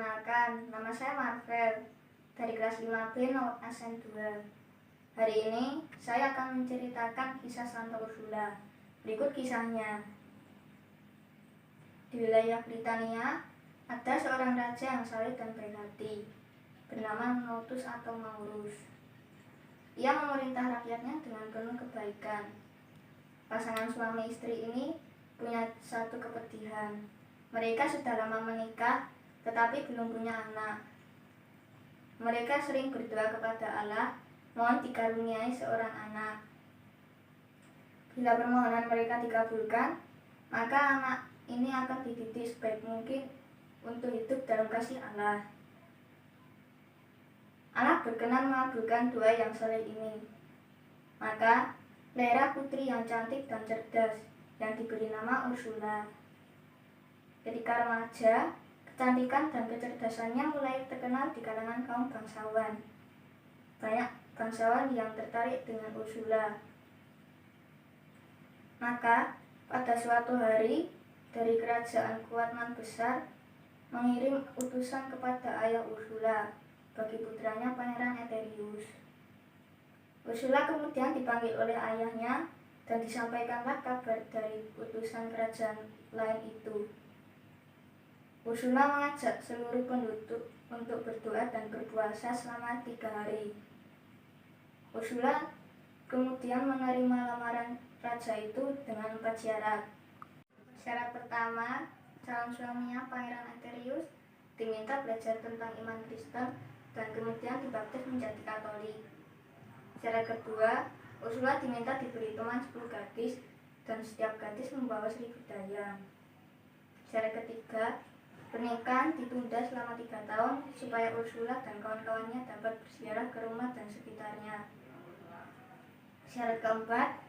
Perkenalkan, nama saya Marvel dari kelas 5B nomor absen 2. Hari ini saya akan menceritakan kisah Santa Ursula. Berikut kisahnya. Di wilayah Britania ada seorang raja yang saleh dan baik hati, bernama Notus atau Maurus. Ia memerintah rakyatnya dengan penuh kebaikan. Pasangan suami istri ini punya satu kepedihan. Mereka sudah lama menikah tetapi belum punya anak. Mereka sering berdoa kepada Allah, mohon dikaruniai seorang anak. Bila permohonan mereka dikabulkan, maka anak ini akan dididik sebaik mungkin untuk hidup dalam kasih Allah. Allah berkenan mengabulkan doa yang saleh ini. Maka lahirlah putri yang cantik dan cerdas yang diberi nama Ursula. Ketika remaja, kecantikan dan kecerdasannya mulai terkenal di kalangan kaum bangsawan. Banyak bangsawan yang tertarik dengan Ursula. Maka pada suatu hari, dari kerajaan Kuatman Besar mengirim utusan kepada ayah Ursula bagi putranya Pangeran Eterius. Ursula kemudian dipanggil oleh ayahnya dan disampaikanlah kabar dari utusan kerajaan lain itu. Ursula mengajak seluruh penduduk untuk berdoa dan berpuasa selama 3 hari. Ursula kemudian menerima lamaran raja itu dengan 4 syarat. Syarat pertama, calon suaminya Pangeran Eterius diminta belajar tentang iman Kristen dan kemudian dibaptis menjadi Katolik. Syarat kedua, Ursula diminta diberi teman 10 gadis dan setiap gadis membawa 1000 dayang. Syarat ketiga, pernikahan ditunda selama 3 tahun supaya Ursula dan kawan-kawannya dapat berziarah ke rumah dan sekitarnya. Syarat keempat,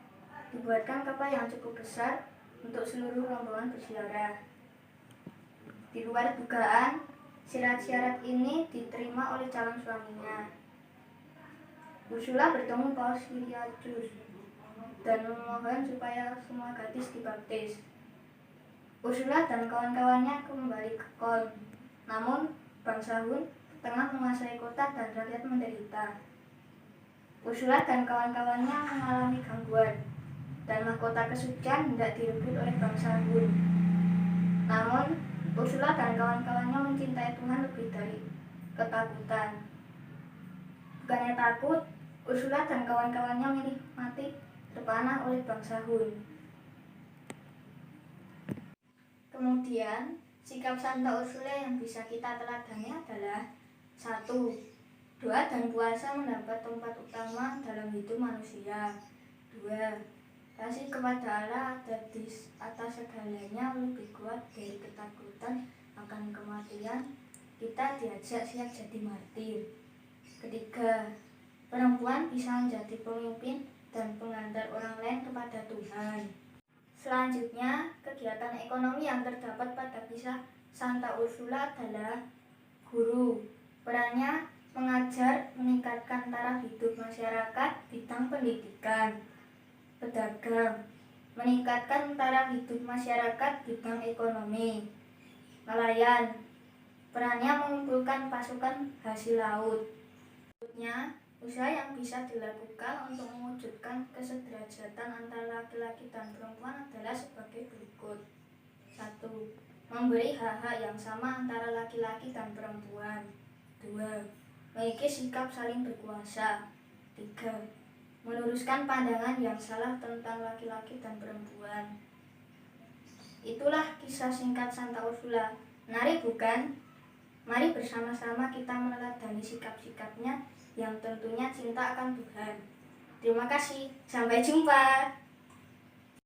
dibuatkan kapal yang cukup besar untuk seluruh rombongan berziarah. Di luar dugaan, syarat-syarat ini diterima oleh calon suaminya. Ursula bertemu Paus Viriatus dan memohon supaya semua gadis dibaptis. Ursula dan kawan-kawannya kembali ke Koln, namun bangsa Hun tengah menguasai kota dan rakyat menderita. Ursula dan kawan-kawannya mengalami gangguan, dan mahkota kesucian hendak direbut oleh bangsa Hun. Namun, Ursula dan kawan-kawannya mencintai Tuhan lebih dari ketakutan. Bukannya takut, Ursula dan kawan-kawannya milih mati terpanah oleh bangsa Hun. Kemudian, sikap Santa Ursula yang bisa kita teladani adalah 1. Doa dan puasa mendapat tempat utama dalam hidup manusia. 2. Kasih kepada Allah ada di atas segalanya lebih kuat dari ketakutan akan kematian. Kita diajak siap jadi martir. 3. Perempuan bisa menjadi pemimpin dan pengantar orang lain kepada Tuhan. Selanjutnya, kegiatan ekonomi yang terdapat pada kisah Santa Ursula adalah guru. Perannya mengajar, meningkatkan taraf hidup masyarakat bidang pendidikan. Pedagang, meningkatkan taraf hidup masyarakat bidang ekonomi. Nelayan, perannya mengumpulkan pasukan hasil laut. Selanjutnya, usaha yang bisa dilakukan untuk mewujudkan kesederajatan antara laki-laki dan perempuan adalah sebagai berikut. 1. Memberi hak-hak yang sama antara laki-laki dan perempuan. 2. Mengikis sikap saling berkuasa. 3. Meluruskan pandangan yang salah tentang laki-laki dan perempuan. Itulah kisah singkat Santa Ursula. Menarik bukan? Mari bersama-sama kita meneladani sikap-sikapnya yang tentunya cinta akan Tuhan. Terima kasih, sampai jumpa.